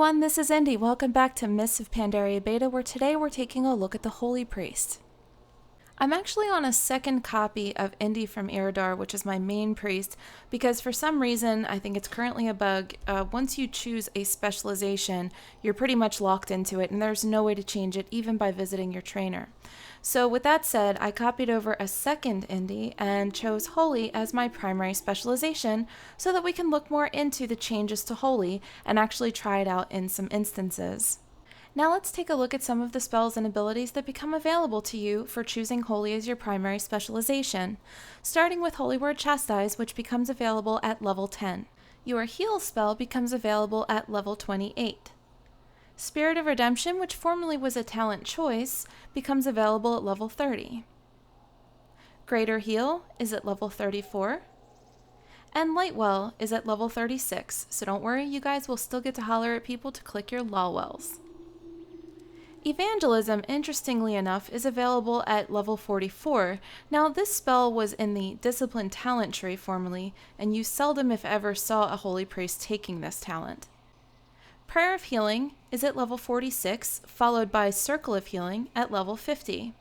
everyone, this is Indy. Welcome back to Mists of Pandaria Beta, where today we're taking a look at the Holy Priest. I'm actually on a second copy of Indy from Iridar, which is my main priest, because for some reason, I think it's currently a bug, once you choose a specialization, you're pretty much locked into it, and there's no way to change it, even by visiting your trainer. So with that said, I copied over a second Indy and chose Holy as my primary specialization so that we can look more into the changes to Holy and actually try it out in some instances. Now let's take a look at some of the spells and abilities that become available to you for choosing Holy as your primary specialization, starting with Holy Word Chastise, which becomes available at level 10. Your Heal spell becomes available at level 28. Spirit of Redemption, which formerly was a talent choice, becomes available at level 30. Greater Heal is at level 34. And Lightwell is at level 36, so don't worry, you guys will still get to holler at people to click your lolwells. Evangelism, interestingly enough, is available at level 44. Now, this spell was in the Discipline talent tree formerly, and you seldom, if ever, saw a Holy Priest taking this talent. Prayer of Healing is at level 46, followed by Circle of Healing at level 50.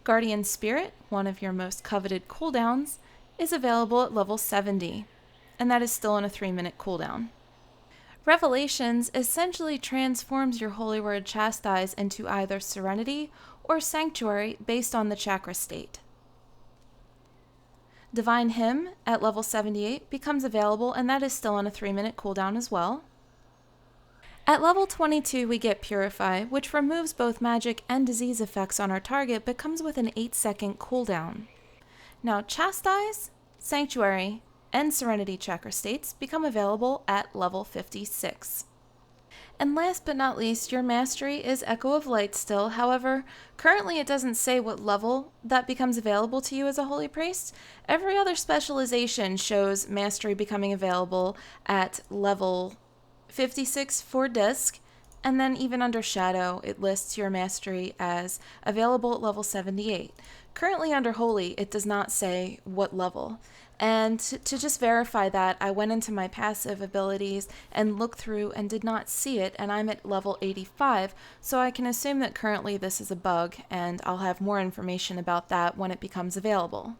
Guardian Spirit, one of your most coveted cooldowns, is available at level 70, and that is still on a 3-minute cooldown. Revelations essentially transforms your Holy Word Chastise into either Serenity or Sanctuary based on the chakra state. Divine Hymn at level 78 becomes available, and that is still on a 3-minute cooldown as well. At level 22 we get Purify, which removes both magic and disease effects on our target but comes with an 8-second cooldown. Now Chastise, Sanctuary, and Serenity chakra states become available at level 56. And last but not least, your Mastery is Echo of Light still. However, currently it doesn't say what level that becomes available to you as a Holy Priest. Every other specialization shows Mastery becoming available at level 56 for Disc, and then even under Shadow, it lists your Mastery as available at level 78. Currently under Holy, it does not say what level. And to just verify that, I went into my passive abilities and looked through and did not see it, and I'm at level 85, so I can assume that currently this is a bug, and I'll have more information about that when it becomes available.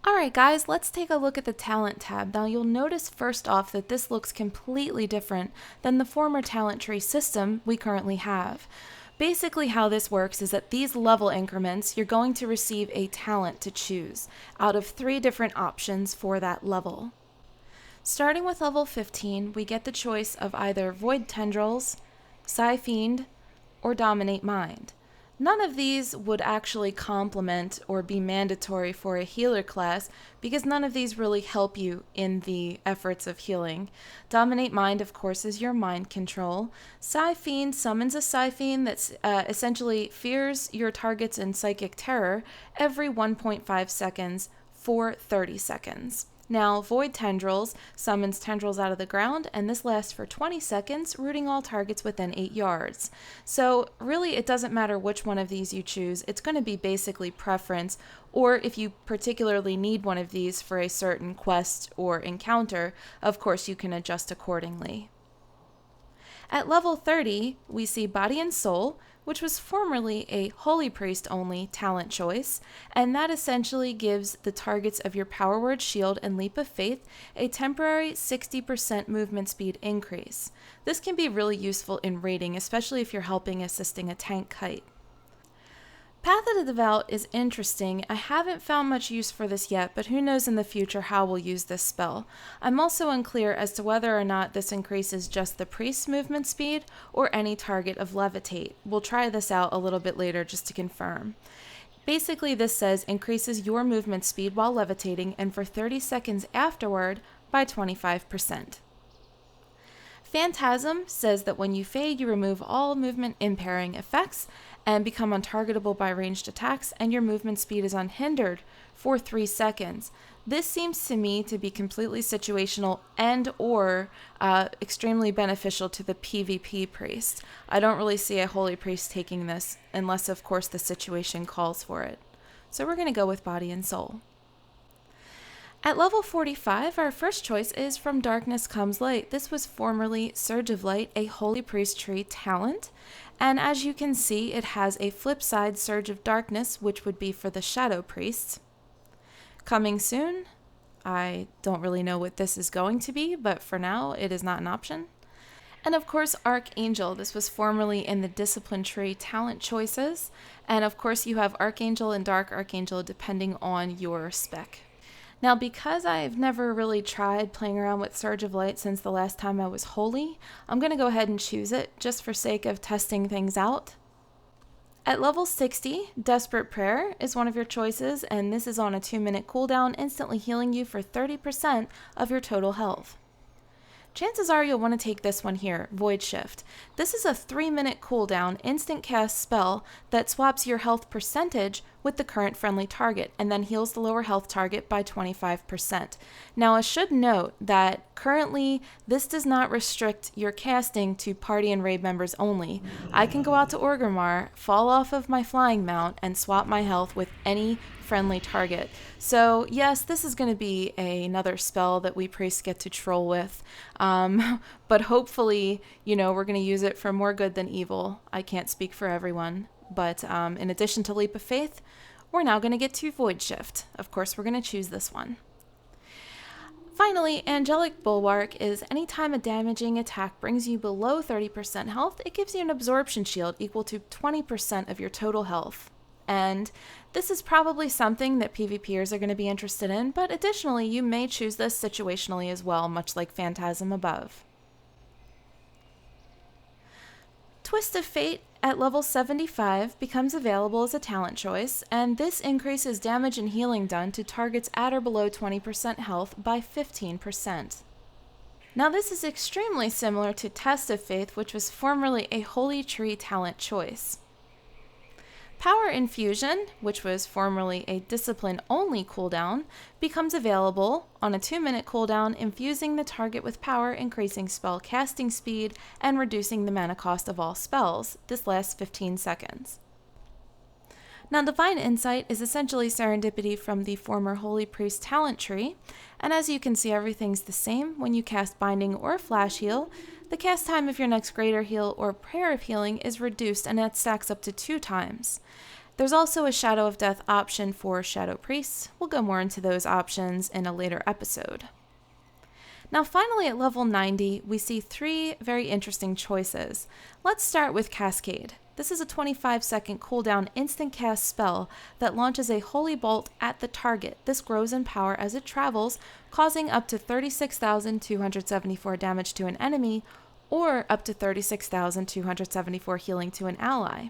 Alright guys, let's take a look at the Talent tab. Now you'll notice first off that this looks completely different than the former talent tree system we currently have. Basically how this works is that these level increments, you're going to receive a talent to choose out of 3 different options for that level. Starting with level 15, we get the choice of either Void Tendrils, Psi Fiend, or Dominate Mind. None of these would actually complement or be mandatory for a healer class because none of these really help you in the efforts of healing. Dominate Mind, of course, is your mind control. Psi Fiend summons a Psi Fiend that essentially fears your targets in psychic terror every 1.5 seconds for 30 seconds. Now, Void Tendrils summons tendrils out of the ground, and this lasts for 20 seconds, rooting all targets within 8 yards. So really, it doesn't matter which one of these you choose. It's going to be basically preference, or if you particularly need one of these for a certain quest or encounter, of course you can adjust accordingly. At level 30, we see Body and Soul, which was formerly a Holy Priest only talent choice, and that essentially gives the targets of your Power Word Shield and Leap of Faith a temporary 60% movement speed increase. This can be really useful in raiding, especially if you're helping assisting a tank kite. Path of the Devout is interesting. I haven't found much use for this yet, but who knows in the future how we'll use this spell. I'm also unclear as to whether or not this increases just the priest's movement speed or any target of Levitate. We'll try this out a little bit later just to confirm. Basically, this says increases your movement speed while levitating and for 30 seconds afterward by 25%. Phantasm says that when you fade, you remove all movement impairing effects and become untargetable by ranged attacks, and your movement speed is unhindered for 3 seconds. This seems to me to be completely situational and or extremely beneficial to the PvP priest. I don't really see a Holy Priest taking this unless, of course, the situation calls for it. So we're going to go with Body and Soul. At level 45, our first choice is From Darkness Comes Light. This was formerly Surge of Light, a Holy Priest tree talent. And as you can see, it has a flip side Surge of Darkness, which would be for the Shadow Priests. Coming soon, I don't really know what this is going to be, but for now, it is not an option. And of course, Archangel. This was formerly in the Discipline tree talent choices. And of course, you have Archangel and Dark Archangel depending on your spec. Now, because I've never really tried playing around with Surge of Light since the last time I was Holy, I'm going to go ahead and choose it just for sake of testing things out. At level 60, Desperate Prayer is one of your choices, and this is on a 2-minute cooldown, instantly healing you for 30% of your total health. Chances are you'll want to take this one here, Void Shift. This is a 3-minute cooldown instant cast spell that swaps your health percentage with the current friendly target and then heals the lower health target by 25%. Now I should note that currently this does not restrict your casting to party and raid members only. I can go out to Orgrimmar, fall off of my flying mount, and swap my health with any friendly target. So yes, this is going to be another spell that we priests get to troll with, but hopefully, we're going to use it for more good than evil. I can't speak for everyone, but in addition to Leap of Faith, we're now going to get to Void Shift. Of course, we're going to choose this one. Finally, Angelic Bulwark is anytime a damaging attack brings you below 30% health, it gives you an absorption shield equal to 20% of your total health. And this is probably something that PvPers are going to be interested in, but additionally, you may choose this situationally as well, much like Phantasm above. Twist of Fate at level 75 becomes available as a talent choice, and this increases damage and healing done to targets at or below 20% health by 15%. Now this is extremely similar to Test of Faith, which was formerly a Holy Tree talent choice. Power Infusion, which was formerly a discipline-only cooldown, becomes available on a 2-minute cooldown, infusing the target with power, increasing spell casting speed, and reducing the mana cost of all spells. This lasts 15 seconds. Now, Divine Insight is essentially serendipity from the former Holy Priest talent tree, and as you can see, everything's the same. When you cast Binding or Flash Heal, the cast time of your next Greater Heal or Prayer of Healing is reduced, and that stacks up to 2 times. There's also a Shadow of Death option for Shadow Priests. We'll go more into those options in a later episode. Now finally at level 90, we see 3 very interesting choices. Let's start with Cascade. This is a 25-second cooldown instant cast spell that launches a Holy Bolt at the target. This grows in power as it travels, causing up to 36,274 damage to an enemy, or up to 36,274 healing to an ally.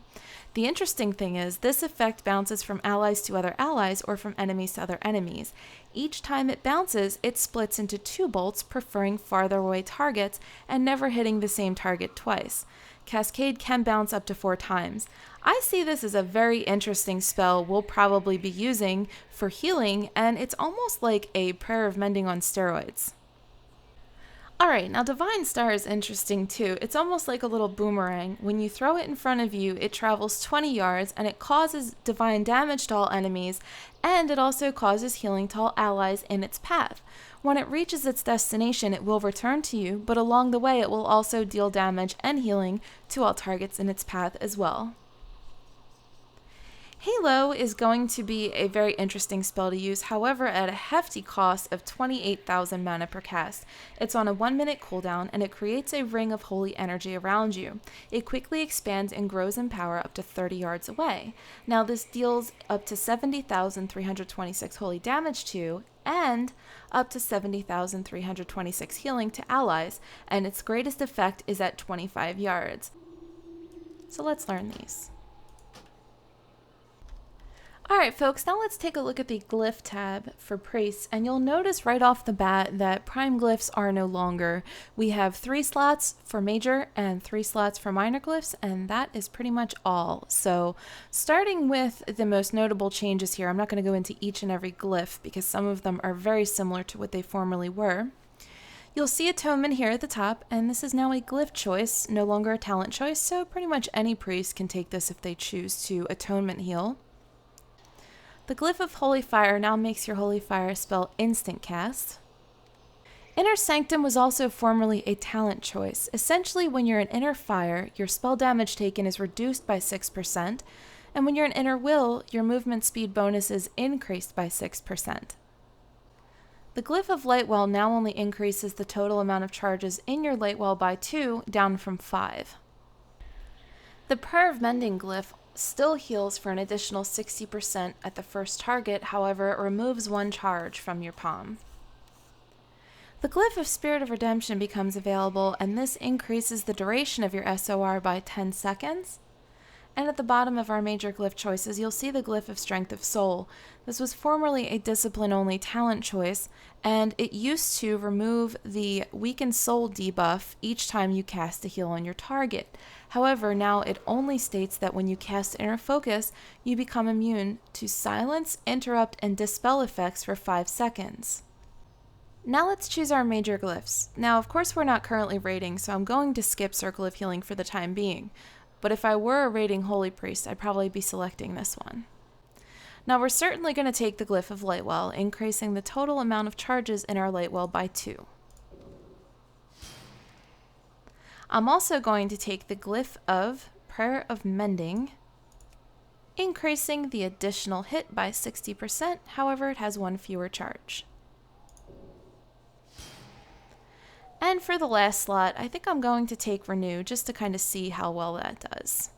The interesting thing is, this effect bounces from allies to other allies or from enemies to other enemies. Each time it bounces, it splits into 2 bolts, preferring farther away targets and never hitting the same target twice. Cascade can bounce up to 4 times. I see this as a very interesting spell we'll probably be using for healing, and it's almost like a Prayer of Mending on steroids. Alright, now Divine Star is interesting too. It's almost like a little boomerang. When you throw it in front of you, it travels 20 yards and it causes divine damage to all enemies, and it also causes healing to all allies in its path. When it reaches its destination, it will return to you, but along the way it will also deal damage and healing to all targets in its path as well. Halo is going to be a very interesting spell to use, however at a hefty cost of 28,000 mana per cast. It's on a 1-minute cooldown, and it creates a ring of holy energy around you. It quickly expands and grows in power up to 30 yards away. Now this deals up to 70,326 holy damage to, and up to 70,326 healing to allies, and its greatest effect is at 25 yards. So let's learn these. Alright folks, now let's take a look at the Glyph tab for priests, and you'll notice right off the bat that prime glyphs are no longer. We have 3 slots for major and 3 slots for minor glyphs, and that is pretty much all. So starting with the most notable changes here, I'm not going to go into each and every glyph because some of them are very similar to what they formerly were. You'll see Atonement here at the top, and this is now a glyph choice, no longer a talent choice, so pretty much any priest can take this if they choose to Atonement heal. The Glyph of Holy Fire now makes your Holy Fire spell instant cast. Inner Sanctum was also formerly a talent choice. Essentially, when you're an Inner Fire, your spell damage taken is reduced by 6%, and when you're an Inner Will, your movement speed bonus is increased by 6%. The Glyph of Lightwell now only increases the total amount of charges in your Lightwell by 2, down from 5. The Prayer of Mending Glyph still heals for an additional 60% at the first target, however, it removes 1 charge from your palm. The Glyph of Spirit of Redemption becomes available, and this increases the duration of your SOR by 10 seconds. And at the bottom of our major glyph choices, you'll see the Glyph of Strength of Soul. This was formerly a discipline-only talent choice, and it used to remove the Weakened Soul debuff each time you cast a heal on your target. However, now it only states that when you cast Inner Focus, you become immune to Silence, Interrupt, and Dispel effects for 5 seconds. Now let's choose our major glyphs. Now, of course, we're not currently raiding, so I'm going to skip Circle of Healing for the time being. But if I were a raiding Holy Priest, I'd probably be selecting this one. Now, we're certainly going to take the Glyph of Lightwell, increasing the total amount of charges in our Lightwell by 2. I'm also going to take the Glyph of Prayer of Mending, increasing the additional hit by 60%, however, it has 1 fewer charge. And for the last slot, I think I'm going to take Renew just to kind of see how well that does.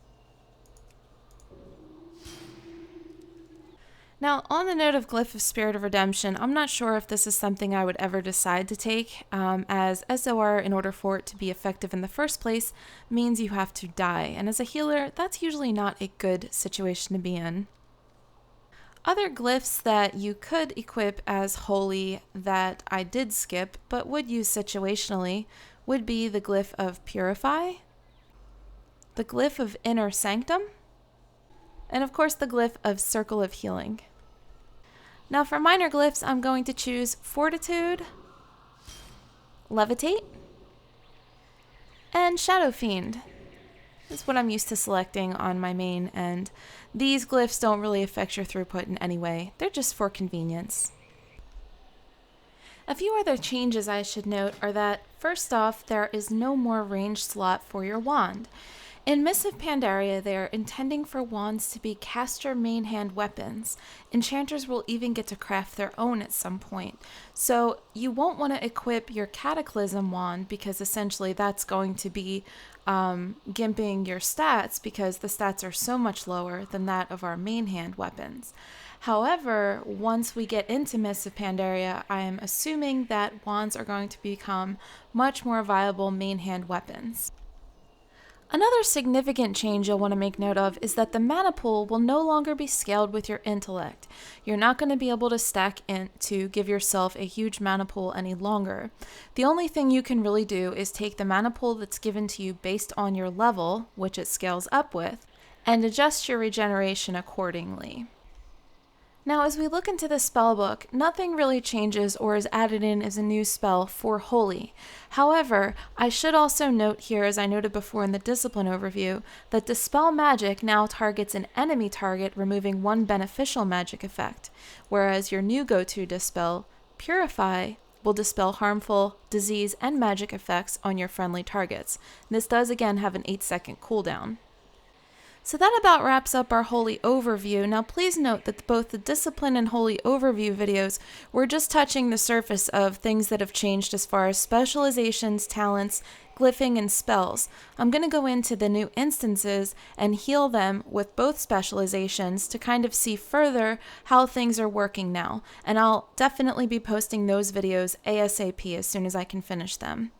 Now, on the note of Glyph of Spirit of Redemption, I'm not sure if this is something I would ever decide to take, as SOR, in order for it to be effective in the first place, means you have to die. And as a healer, that's usually not a good situation to be in. Other glyphs that you could equip as holy that I did skip but would use situationally would be the Glyph of Purify, the Glyph of Inner Sanctum, and of course the Glyph of Circle of Healing. Now for minor glyphs, I'm going to choose Fortitude, Levitate, and Shadow Fiend. That's what I'm used to selecting on my main, and these glyphs don't really affect your throughput in any way. They're just for convenience. A few other changes I should note are that, first off, there is no more range slot for your wand. In Mists of Pandaria, they are intending for wands to be caster main hand weapons. Enchanters will even get to craft their own at some point. So you won't want to equip your Cataclysm wand because essentially that's going to be gimping your stats because the stats are so much lower than that of our main hand weapons. However, once we get into Mists of Pandaria, I am assuming that wands are going to become much more viable main hand weapons. Another significant change you'll want to make note of is that the mana pool will no longer be scaled with your intellect. You're not going to be able to stack int to give yourself a huge mana pool any longer. The only thing you can really do is take the mana pool that's given to you based on your level, which it scales up with, and adjust your regeneration accordingly. Now, as we look into the spellbook, nothing really changes or is added in as a new spell for Holy. However, I should also note here, as I noted before in the discipline overview, that Dispel Magic now targets an enemy target, removing 1 beneficial magic effect, whereas your new go-to Dispel, Purify, will dispel harmful, disease, and magic effects on your friendly targets. This does again have an 8-second cooldown. So that about wraps up our Holy overview. Now please note that both the Discipline and Holy overview videos were just touching the surface of things that have changed as far as specializations, talents, glyphing, and spells. I'm going to go into the new instances and heal them with both specializations to kind of see further how things are working now. And I'll definitely be posting those videos ASAP as soon as I can finish them.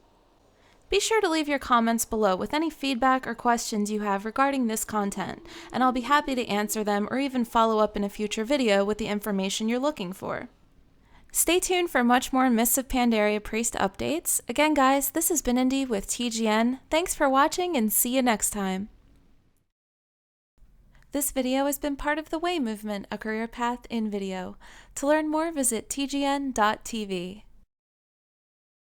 Be sure to leave your comments below with any feedback or questions you have regarding this content, and I'll be happy to answer them or even follow up in a future video with the information you're looking for. Stay tuned for much more Mists of Pandaria Priest updates. Again guys, this has been Indy with TGN. Thanks for watching and see you next time. This video has been part of the Way Movement, a career path in video. To learn more, visit tgn.tv.